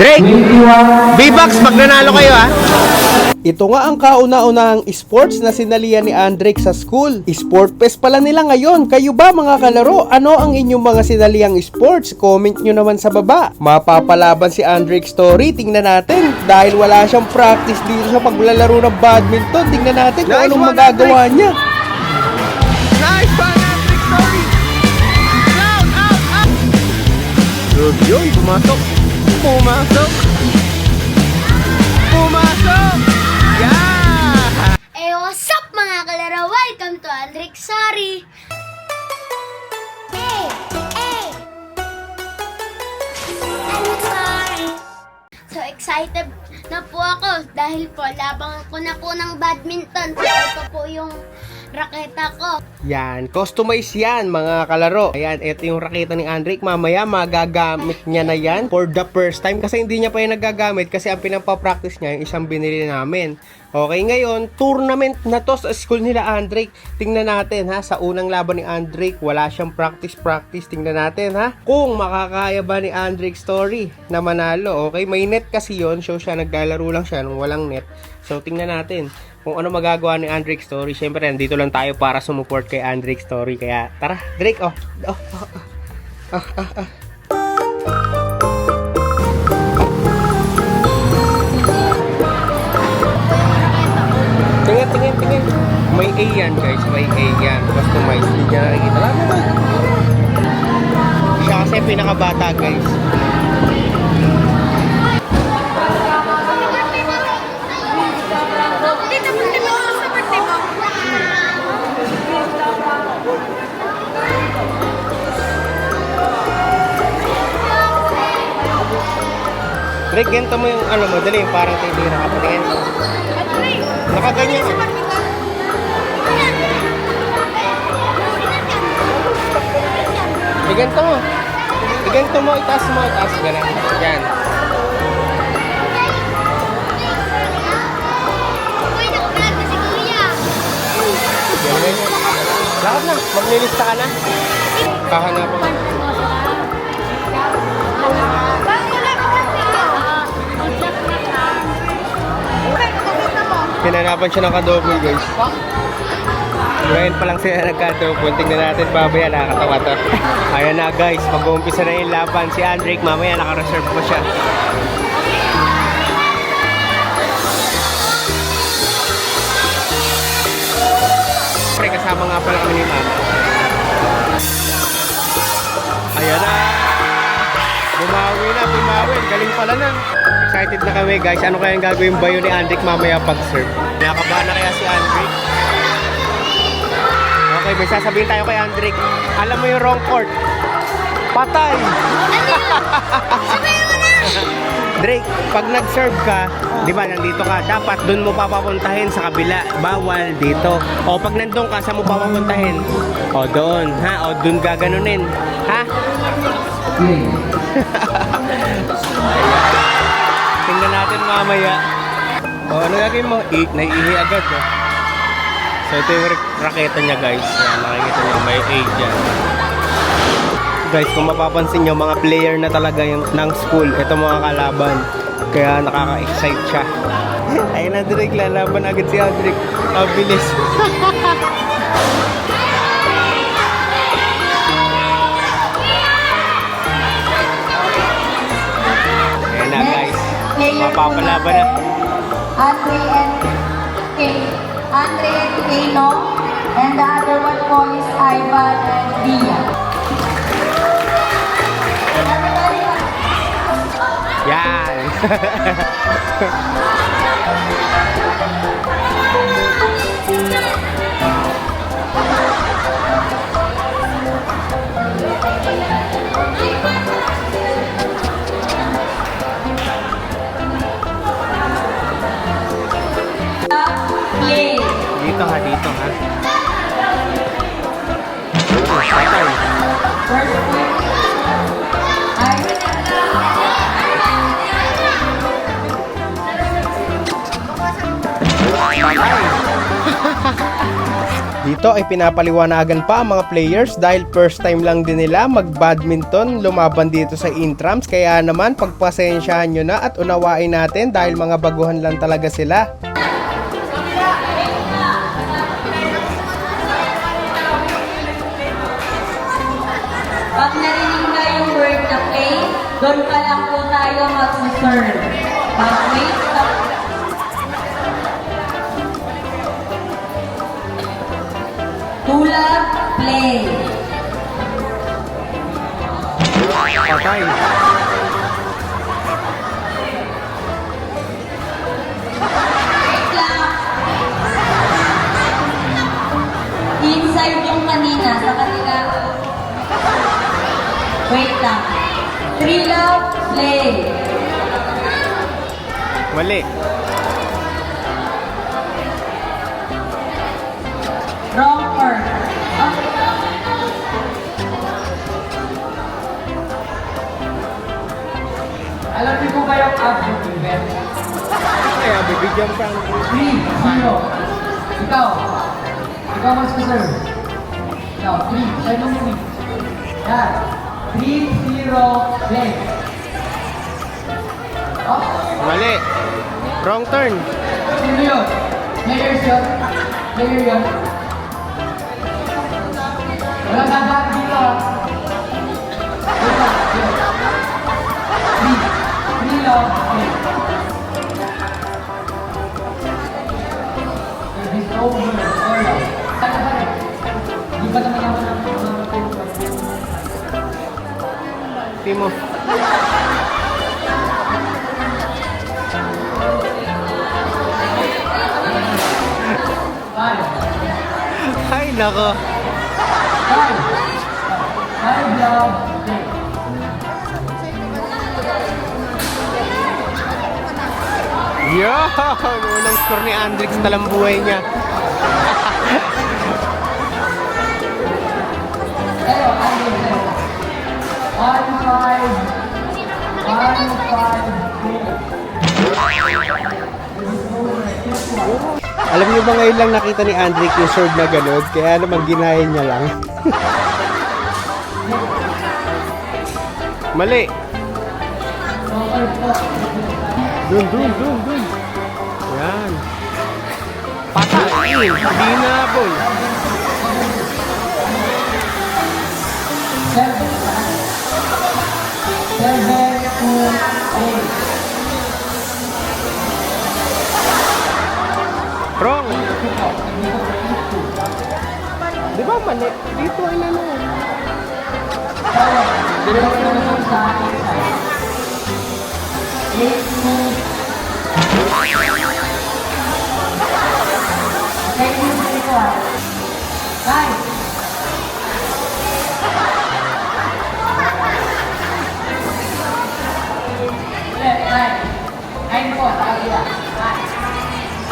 Drake, B-Box pag nanalo kayo ha. Ito nga ang kauna-unahang sports na sinalihan ni Andrick sa school. Sport fest pala nila ngayon. Kayo ba mga kalaro? Ano ang inyong mga sinalihang sports? Comment nyo naman sa baba. Mapapalaban si Andrick Story. Tingnan natin. Dahil wala siyang practice dito sa paglalaro ng badminton. Tingnan natin kung anong magagawa niya. Nice one, Andrick Story. Out. Good yun, pumasok. Yeah! What's up mga kalaro? Welcome to Andrick Story! So excited na po ako dahil po labangan ko na po ng badminton. So ito po yung raketa ko. Yan, customize yan mga kalaro. Ayan, ito yung raketa ni Andrick. Mamaya magagamit niya na yan for the first time kasi hindi niya pa yung nagagamit kasi ang pinapapractice niya yung isang binili namin. Okay, ngayon, tournament na to sa school nila Andrick. Tingnan natin ha, sa unang laban ni Andrick, wala siyang practice. Tingnan natin ha, kung makakaya ba ni Andrick Story na manalo. Okay, may net kasi yon, so siya naglalaro lang siya nung walang net. So tingnan natin kung ano magagawa ni Andrick Story. Siyempre, nandito lang tayo para sumuport kay Andrick Story. Kaya, tara, Drake, Tingin. May A yan, guys. May A yan. Customize. Hindi niya nakikita. Siya kasi pinakabata, guys. Drake, ganito mo yung ano mo. Dali, yung parang titira ka. Patingin. Nakaganyan ka. Ganito mo, itaas mo, ganun. Yan. Ganyan. Lakad na, maglilista ka na. Kahanapan mo. Hinanapan siya ng kadouble, guys. Ngayon pa lang sila nagka-double. Tingnan natin babaya, nakakatawa to. Ayan na, guys, mag-uumpisa na yung laban. Si Andrick, mamaya naka-reserve pa siya. Pre, kasama nga pala kami ni Mama. Ayan na. Bumawi. Galing pala na. Excited na kami, guys. Ano kaya ang gagawin ba yun ni Andrick mamaya pag-serve? Nakakabahan na kaya si Andrick? Okay, may sasabihin tayo kay Andrick. Alam mo yung wrong court. Patay! Drake, pag nag-serve ka, di ba, nandito ka, dapat doon mo papapuntahin sa kabila. Bawal dito. O pag nandun ka, saan mo papapuntahin? O doon, ha? O doon gaganunin. Ha? Tingnan natin mamaya. O, ano gagawin mo? Naiihi agad, eh. So, ito yung raketa niya, guys. Ayan, nakikita niyo, may A dyan. Guys, kung mapapansin nyo, mga player na talaga yung, ng school. Ito mga kalaban. Kaya nakaka-excite siya. Ayun na, Drake. Lalaban agad si Andrick. Bilis. Ayan na, guys. Mapapalaban na. Andre and Kano, and the other one po is Ivan and Dia. Everybody, Yan. play. Dito ha. Patay. First point, Ivan and Patay. Dito ay pinapaliwanagan pa ang mga players dahil first time lang din nila mag-badminton lumaban dito sa intrams. Kaya naman pagpasensyahan nyo na at unawain natin dahil mga baguhan lang talaga sila. Pag narinig na yung word na play, doon pa lang po tayo mag-serve. Wait, stop. Tulak, play. Patay. Wait lang. Inside yung kanina, sa kanila. Wait lang. Three love, play. Mali. Wrong word. Alam niyo po ba yung absent event? Kaya bibigyan pa ang 3-0. Ikaw. Ikaw mas serve. Ikaw, 3. Siya yung 3. Yan. 3-0, play. Oh, Mali. Wrong turn. sino yun? Players yun? Player yun? Wala gagaan dito. Wait lang. 3 lang. Play. It's over. Alright. Ano ba rin? Di ba naman ako ng Timo. Five. Ay, nako. Five. Five lang. Play. Yun! Unang score ni Andrix talang buhay niya. Pero, ano yun? 1-5. 1-5. Alam niyo ba ngayon lang nakita ni Andrix yung serve na ganun? Kaya naman ginaya niya lang. Mali. Dun. Yan. Patay. Hindi na ball. Seven, 2-8. Wrong. Di ba mali? Dito ay ano. Dalawa naman sa akin side. 8-2. Okay, yung dito ah. Guys. Left, right. 9-4 sa kabila.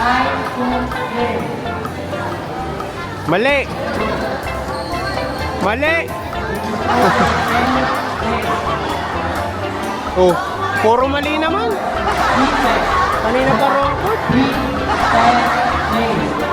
9-2-3. Mali. Mali. Oh, puro mali naman. Kanina pa wrong court. 3-10-8.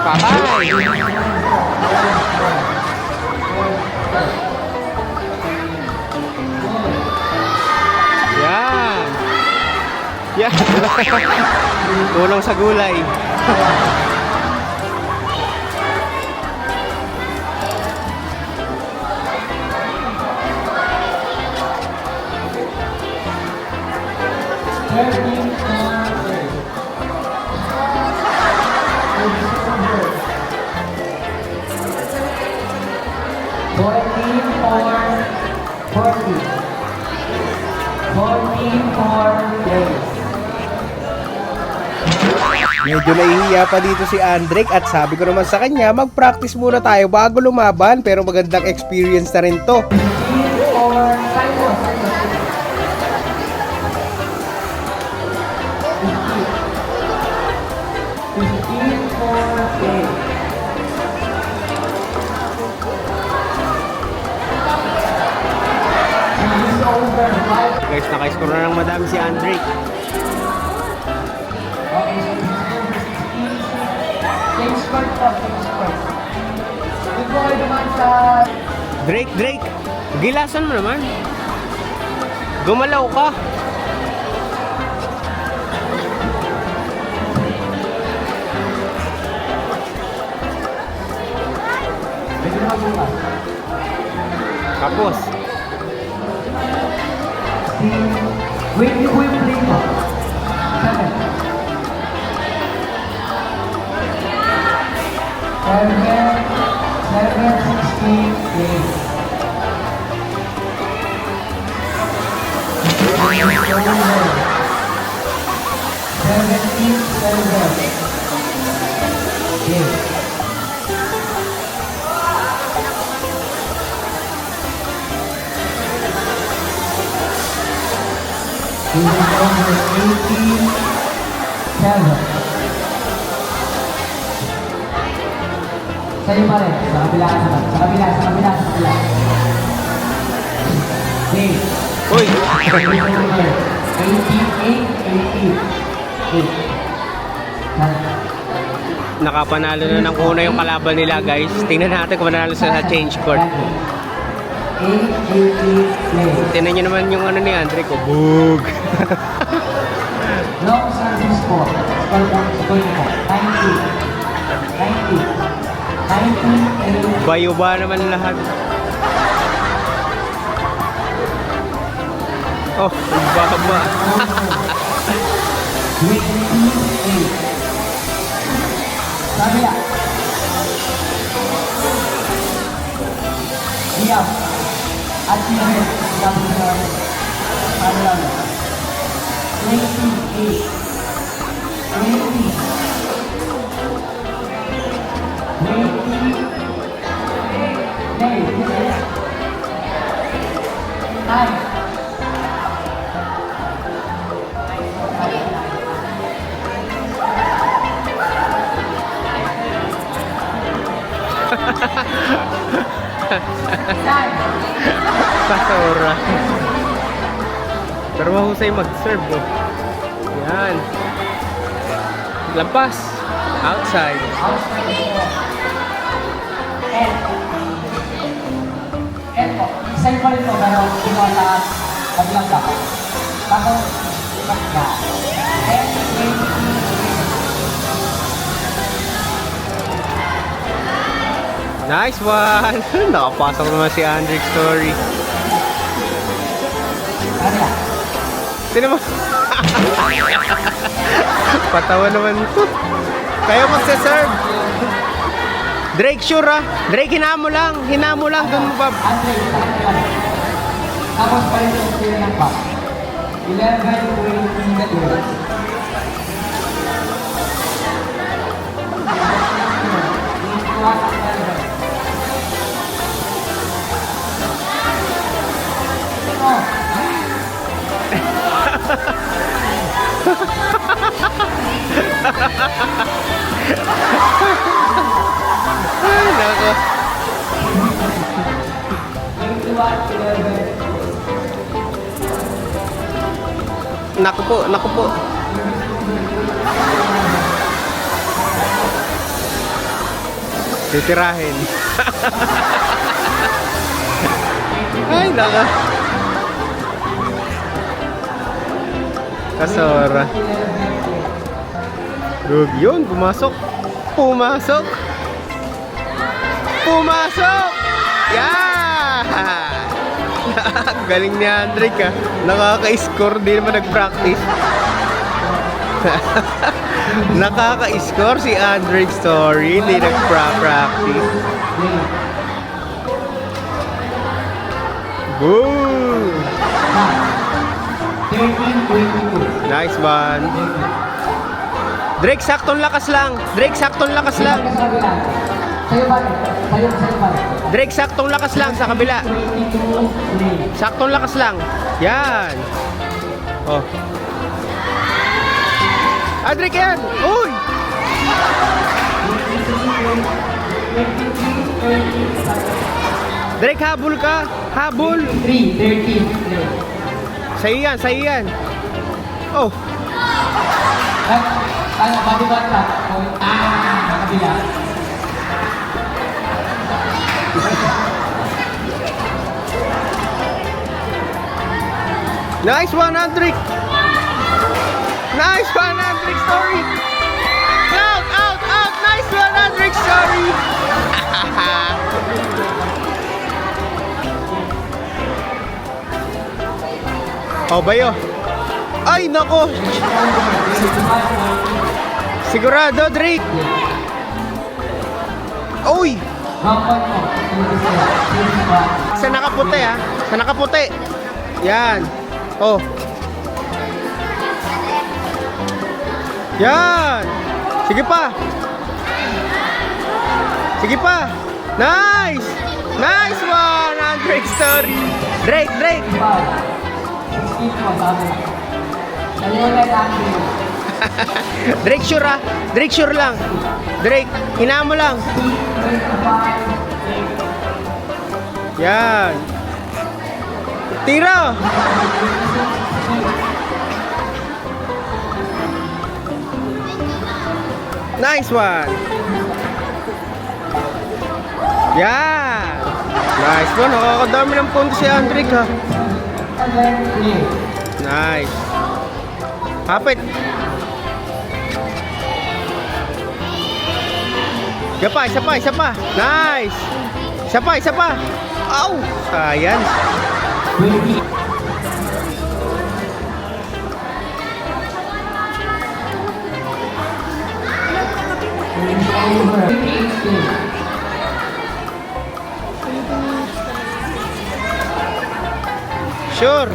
Patay. Yan. Yan. Kulang sa gulay. 44 plays. Medyo nahihiya pa dito si Andrick at sabi ko naman sa kanya, mag-practice muna tayo bago lumaban, pero magandang experience na rin to. 15 for Cyclos. 15 for play. This is over. 5. Guys, naka-score na ng madami si Andrick. Okay, so this is over 16. Change score po, change score. Doon po kayo naman sa... Drake, gilasan mo naman. Gumalaw ka. Medyo magbukas. Tapos, Wait, you will play po. 7, 16, Sa'yo pa rin, sa kabila naman. Sa kabila. Okay. uy, 88. nakapanalo na ng una yung kalaban nila guys. Tingnan natin kung manalo sila sa change court. 8-80 Tingnan nyo naman yung ano ni Andrick, oh, bug. long service po. Score po. 90. 98. Bayo ba naman lahat? Oh, ang baba. 28. Kabila. Diam. At sinabit. Sabi sa kabila. 28. 20. Pasora. Pero mahusay mag-serve, oh. Yan. Lampas. Outside. Eto, isay pa rin to, pero ginawa sa kabilang dapat. Tapos, pagka. Nice one! Nakapasok naman si Andrick Story. Ano? Sino mo? Patawa naman to. Kayo magsaserve. Drake, sure ah. Drake, hinamo lang. Doon mo ba? Andre, tapos pa rin yung sila ng pass. 11-20 na yun. Ay, nako. 21-11. Naku po. Titirahin. Ay, nako. Kasora. Good yun, pumasok. Yeah! Galing ni Andrick ah. Nakaka-score, di naman nag-practice. Nakaka-score si Andrick Story, hindi nag-practice. Boom! Nice one. Drake, saktong lakas lang. Drake, saktong lakas lang. Sa'yo ba? Sa'yo ba? Drake, saktong lakas lang sa kabila. 22, Saktong lakas lang. Yan. Oh. Ah, Drake yan. Uy! Drake, habol ka. Habol. 3, 13. Sa'yo yan, sa'yo yan. Oh. Ano, babibat ka? Nakabila. Nice one, Andrick. Nice one, Andrick story. Out, out, out. Nice one, Andrick story. Oh, bayo. Ay, nako. Sigurado, Drake. Uy. Sa nakaputi, ha. Sa nakaputi. Yan. Oh. Yan. Sige pa. Sige pa. Nice. Nice one, Andrick story. Drake, Drake. Drake sure, ha. Drake sure lang. Drake, hinaan mo lang. Yan. Tira. Nice one. Yan. Nice one. Nakakadami ng punto si Andrick, ha. Nice. Hapit. Isa pa, isa pa, isa pa. Nice. Isa pa, isa pa. Ow. Ayan. Sure.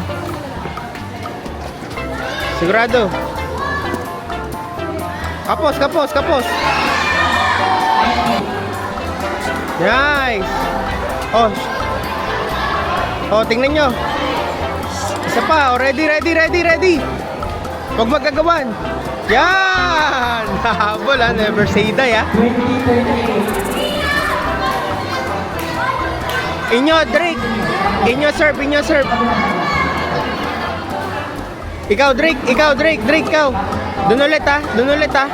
Sigurado. Kapos, kapos, kapos. Nice. Oh. Oh, tingnan nyo. Isa pa. Oh, ready, ready, ready, ready. Huwag magagawan. Yan. Habol, ha. Never say die, ha. Inyo, Drake. Inyo serve, inyo serve. Ikaw, Drake. Ikaw, Drake. Drake, ikaw. Doon ulit, ha. Doon ulit, ha.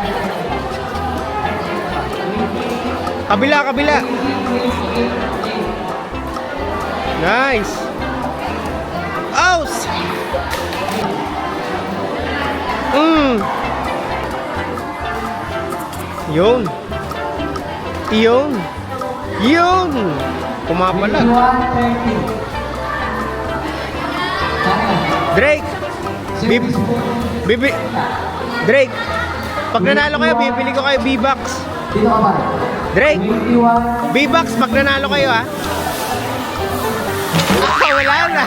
Kabila, kabila. Nice. Aus. Yun. Yun. Yun. Pumapala. Drake. Bibi. Drake. Pag nanalo kayo, bibili ko kayo B-Bucks. Drake. B-Bucks pag nanalo kayo, ha. Wala na.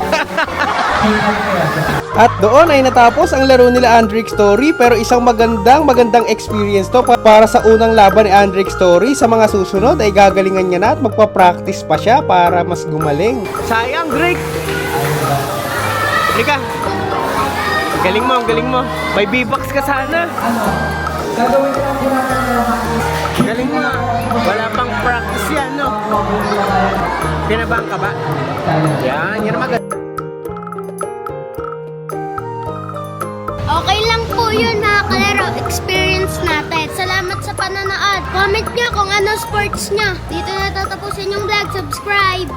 At doon ay natapos ang laro nila Andrick Story, pero isang magandang experience to para sa unang laban ni Andrick Story. Sa mga susunod ay gagalingan niya na at magpa-practice pa siya para mas gumaling. Sayang, Drake. Halika. Galing mo, galing mo. May B-Bucks ka sana. Gagawin ko lang po natin Galing mo. Wala pang practice yan, no? Kinabang ka ba? Yan, yan maganda. Okay lang po yun mga kalaro. Experience natin. Salamat sa panonood. Comment nyo kung ano sports nyo. Dito na tatapusin yung vlog. Subscribe!